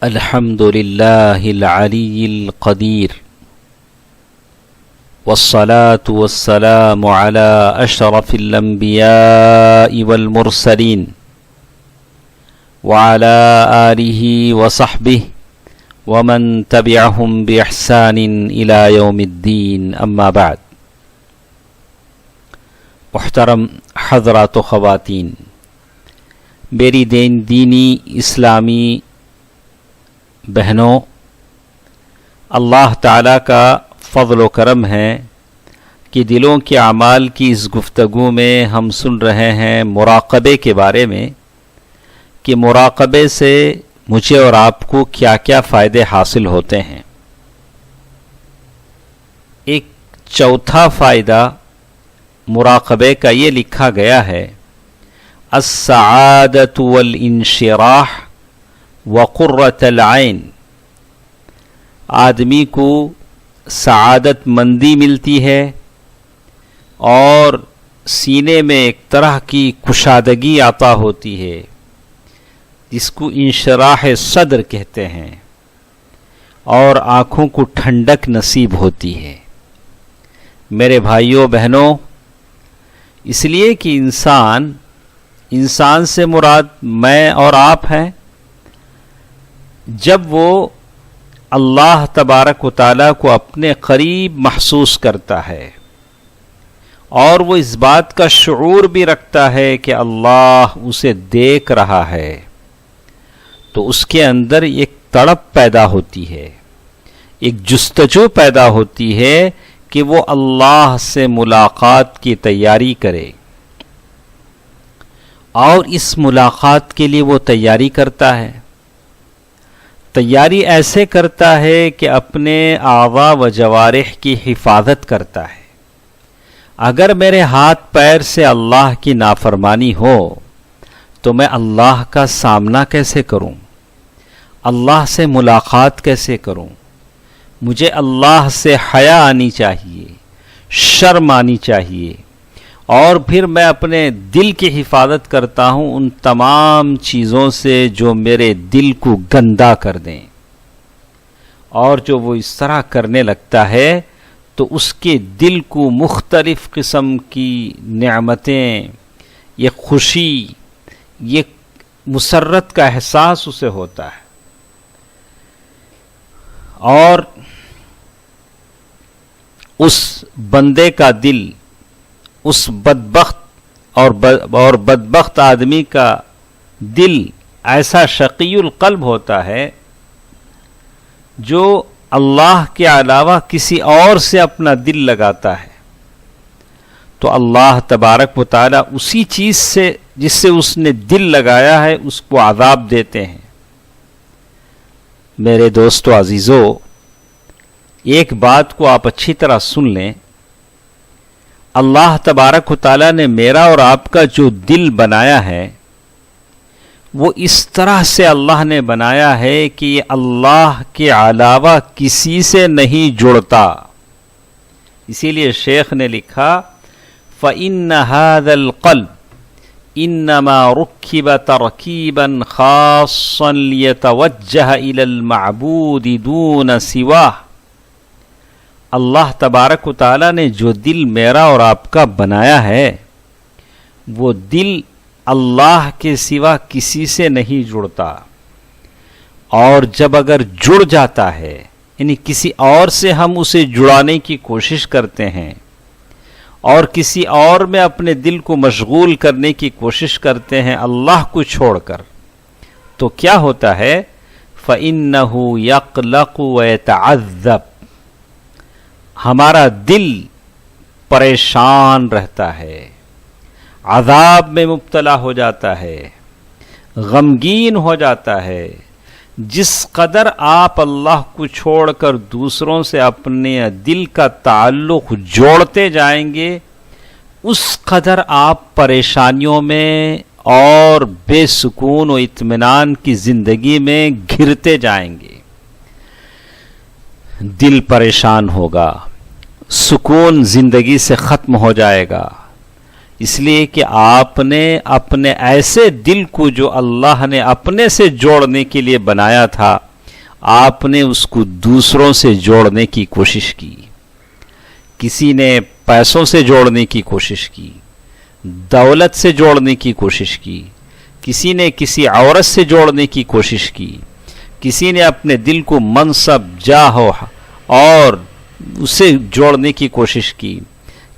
الحمد لله العلي القدير والصلاة والسلام على أشرف الأنبياء والمرسلين وعلى آله وصحبه ومن تبعهم بإحسان إلى يوم الدين أما بعد. محترم حضرات و خواتین، میری دینی اسلامی بہنوں، اللہ تعالیٰ کا فضل و کرم ہے کہ دلوں کے اعمال کی اس گفتگو میں ہم سن رہے ہیں مراقبے کے بارے میں، کہ مراقبے سے مجھے اور آپ کو کیا کیا فائدے حاصل ہوتے ہیں۔ ایک چوتھا فائدہ مراقبے کا یہ لکھا گیا ہے: السعادۃ والانشراح وقرۃ العین۔ آدمی کو سعادت مندی ملتی ہے اور سینے میں ایک طرح کی کشادگی عطا ہوتی ہے، جس کو انشراح صدر کہتے ہیں، اور آنکھوں کو ٹھنڈک نصیب ہوتی ہے۔ میرے بھائیوں بہنوں، اس لیے کہ انسان سے مراد میں اور آپ ہیں، جب وہ اللہ تبارک و تعالیٰ کو اپنے قریب محسوس کرتا ہے اور وہ اس بات کا شعور بھی رکھتا ہے کہ اللہ اسے دیکھ رہا ہے، تو اس کے اندر ایک تڑپ پیدا ہوتی ہے، ایک جستجو پیدا ہوتی ہے کہ وہ اللہ سے ملاقات کی تیاری کرے، اور اس ملاقات کے لیے وہ تیاری کرتا ہے۔ تیاری ایسے کرتا ہے کہ اپنے اعضاء و جوارح کی حفاظت کرتا ہے۔ اگر میرے ہاتھ پیر سے اللہ کی نافرمانی ہو تو میں اللہ کا سامنا کیسے کروں؟ اللہ سے ملاقات کیسے کروں؟ مجھے اللہ سے حیا آنی چاہیے، شرم آنی چاہیے، اور پھر میں اپنے دل کی حفاظت کرتا ہوں ان تمام چیزوں سے جو میرے دل کو گندا کر دیں، اور جو وہ اس طرح کرنے لگتا ہے تو اس کے دل کو مختلف قسم کی نعمتیں، یہ خوشی، یہ مسرت کا احساس اسے ہوتا ہے، اور اس بندے کا دل، اس بدبخت اور بدبخت آدمی کا دل ایسا شقی القلب ہوتا ہے جو اللہ کے علاوہ کسی اور سے اپنا دل لگاتا ہے، تو اللہ تبارک و تعالیٰ اسی چیز سے جس سے اس نے دل لگایا ہے اس کو عذاب دیتے ہیں۔ میرے دوستو عزیزو، ایک بات کو آپ اچھی طرح سن لیں، اللہ تبارک و تعالیٰ نے میرا اور آپ کا جو دل بنایا ہے وہ اس طرح سے اللہ نے بنایا ہے کہ یہ اللہ کے علاوہ کسی سے نہیں جڑتا۔ اسی لیے شیخ نے لکھا: فَإِنَّ هَذَا الْقَلْبَ إِنَّمَا رُكِّبَ تَرْكِيبًا خَاصًا لِيَتَوَجَّهَ إِلَى الْمَعْبُودِ دُونَ سِوَاهُ۔ اللہ تبارک و تعالیٰ نے جو دل میرا اور آپ کا بنایا ہے، وہ دل اللہ کے سوا کسی سے نہیں جڑتا، اور جب اگر جڑ جاتا ہے، یعنی کسی اور سے ہم اسے جڑانے کی کوشش کرتے ہیں اور کسی اور میں اپنے دل کو مشغول کرنے کی کوشش کرتے ہیں اللہ کو چھوڑ کر، تو کیا ہوتا ہے؟ فَإِنَّهُ يَقْلَقُ وَيَتَعَذَّبُ۔ ہمارا دل پریشان رہتا ہے، عذاب میں مبتلا ہو جاتا ہے، غمگین ہو جاتا ہے۔ جس قدر آپ اللہ کو چھوڑ کر دوسروں سے اپنے دل کا تعلق جوڑتے جائیں گے، اس قدر آپ پریشانیوں میں اور بے سکون و اطمینان کی زندگی میں گھرتے جائیں گے۔ دل پریشان ہوگا، سکون زندگی سے ختم ہو جائے گا، اس لیے کہ آپ نے اپنے ایسے دل کو جو اللہ نے اپنے سے جوڑنے کے لیے بنایا تھا، آپ نے اس کو دوسروں سے جوڑنے کی کوشش کی. کسی نے پیسوں سے جوڑنے کی کوشش کی، دولت سے جوڑنے کی کوشش کی، کسی نے کسی عورت سے جوڑنے کی کوشش کی، کسی نے اپنے دل کو منصب، جاہ اور اسے جوڑنے کی کوشش کی،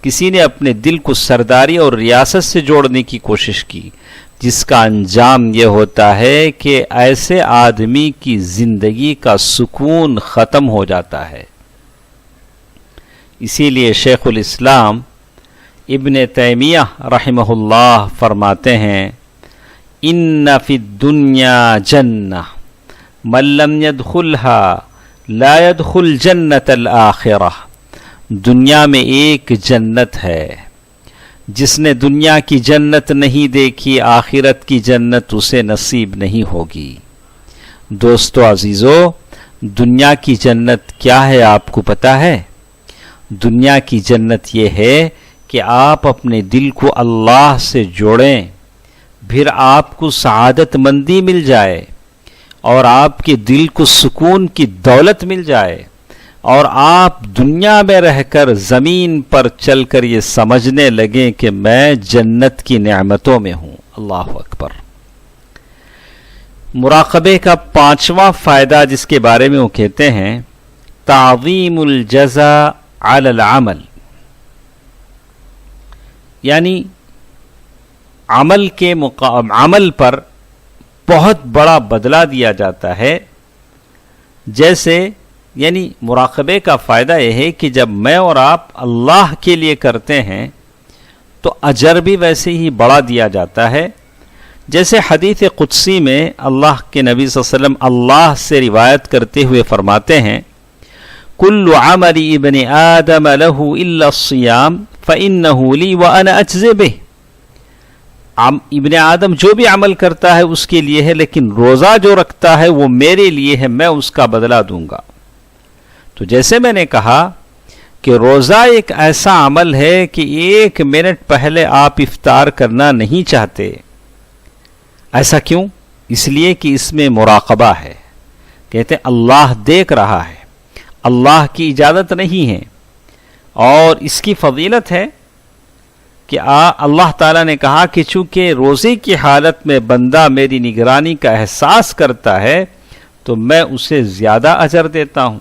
کسی نے اپنے دل کو سرداری اور ریاست سے جوڑنے کی کوشش کی، جس کا انجام یہ ہوتا ہے کہ ایسے آدمی کی زندگی کا سکون ختم ہو جاتا ہے. اسی لیے شیخ الاسلام ابن تیمیہ رحمہ اللہ فرماتے ہیں ان فی الدنیا جنہ من لم يدخلها لا يدخل جنت الآخرہ. دنیا میں ایک جنت ہے، جس نے دنیا کی جنت نہیں دیکھی آخرت کی جنت اسے نصیب نہیں ہوگی. دوستو عزیزو، دنیا کی جنت کیا ہے آپ کو پتا ہے؟ دنیا کی جنت یہ ہے کہ آپ اپنے دل کو اللہ سے جوڑیں، پھر آپ کو سعادت مندی مل جائے اور آپ کے دل کو سکون کی دولت مل جائے، اور آپ دنیا میں رہ کر زمین پر چل کر یہ سمجھنے لگیں کہ میں جنت کی نعمتوں میں ہوں. اللہ اکبر. مراقبے کا 5واں فائدہ جس کے بارے میں وہ کہتے ہیں تعظیم الجزاء علی العمل، یعنی عمل پر بہت بڑا بدلہ دیا جاتا ہے. جیسے یعنی مراقبے کا فائدہ یہ ہے کہ جب میں اور آپ اللہ کے لیے کرتے ہیں تو اجر بھی ویسے ہی بڑا دیا جاتا ہے. جیسے حدیث قدسی میں اللہ کے نبی صلی اللہ علیہ وسلم اللہ سے روایت کرتے ہوئے فرماتے ہیں کل عمل ابن آدم له الا الصیام فإنه لی وأنا اجزی بہ. ابن آدم جو بھی عمل کرتا ہے اس کے لیے ہے، لیکن روزہ جو رکھتا ہے وہ میرے لیے ہے، میں اس کا بدلہ دوں گا. تو جیسے میں نے کہا کہ روزہ ایک ایسا عمل ہے کہ 1 منٹ پہلے آپ افطار کرنا نہیں چاہتے. ایسا کیوں؟ اس لیے کہ اس میں مراقبہ ہے. کہتے ہیں اللہ دیکھ رہا ہے، اللہ کی اجازت نہیں ہے. اور اس کی فضیلت ہے کہ اللہ تعالیٰ نے کہا کہ چونکہ روزے کی حالت میں بندہ میری نگرانی کا احساس کرتا ہے تو میں اسے زیادہ اجر دیتا ہوں.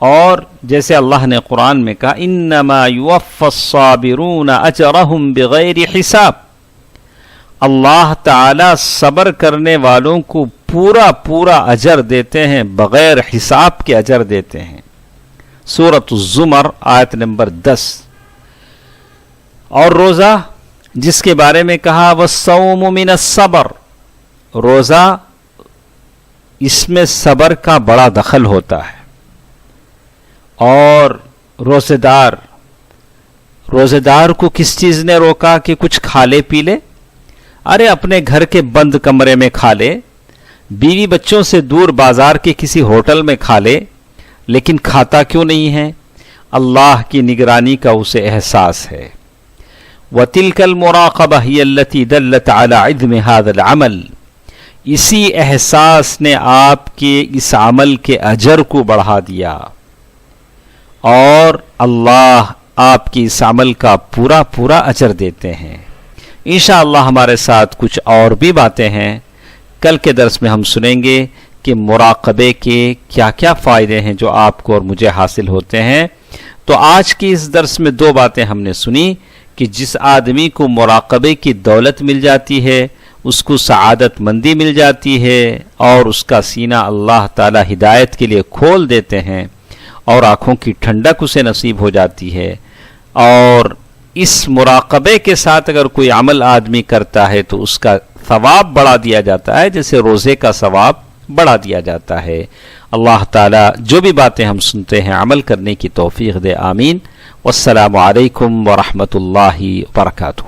اور جیسے اللہ نے قرآن میں کہا انما یوفی الصابرون اجرہم بغیر حساب، اللہ تعالیٰ صبر کرنے والوں کو پورا اجر دیتے ہیں، بغیر حساب کے اجر دیتے ہیں. سورۃ الزمر آیت نمبر 10. اور روزہ جس کے بارے میں کہا والصوم من الصبر، روزہ اس میں صبر کا بڑا دخل ہوتا ہے. اور روزے دار کو کس چیز نے روکا کہ کچھ کھا لے پی لے؟ ارے اپنے گھر کے بند کمرے میں کھا لے، بیوی بچوں سے دور بازار کے کسی ہوٹل میں کھا لے، لیکن کھاتا کیوں نہیں ہے؟ اللہ کی نگرانی کا اسے احساس ہے. وَتِلْكَ الْمُرَاقَبَةُ هِيَ الَّتِي دَلَّتْ عَلَى عِظْمِ هَذَا الْعَمَلِ، اسی احساس نے آپ کے اس عمل کے اجر کو بڑھا دیا، اور اللہ آپ کی اس عمل کا پورا اجر دیتے ہیں. انشاءاللہ ہمارے ساتھ کچھ اور بھی باتیں ہیں. کل کے درس میں ہم سنیں گے کہ مراقبے کے کیا کیا فائدے ہیں جو آپ کو اور مجھے حاصل ہوتے ہیں. تو آج کی اس درس میں 2 باتیں ہم نے سنی کہ جس آدمی کو مراقبے کی دولت مل جاتی ہے اس کو سعادت مندی مل جاتی ہے، اور اس کا سینہ اللہ تعالی ہدایت کے لیے کھول دیتے ہیں، اور آنکھوں کی ٹھنڈک اسے نصیب ہو جاتی ہے. اور اس مراقبے کے ساتھ اگر کوئی عمل آدمی کرتا ہے تو اس کا ثواب بڑھا دیا جاتا ہے، جیسے روزے کا ثواب بڑھا دیا جاتا ہے. اللہ تعالی جو بھی باتیں ہم سنتے ہیں عمل کرنے کی توفیق دے. آمین. والسلام علیکم ورحمۃ اللہ وبرکاتہ.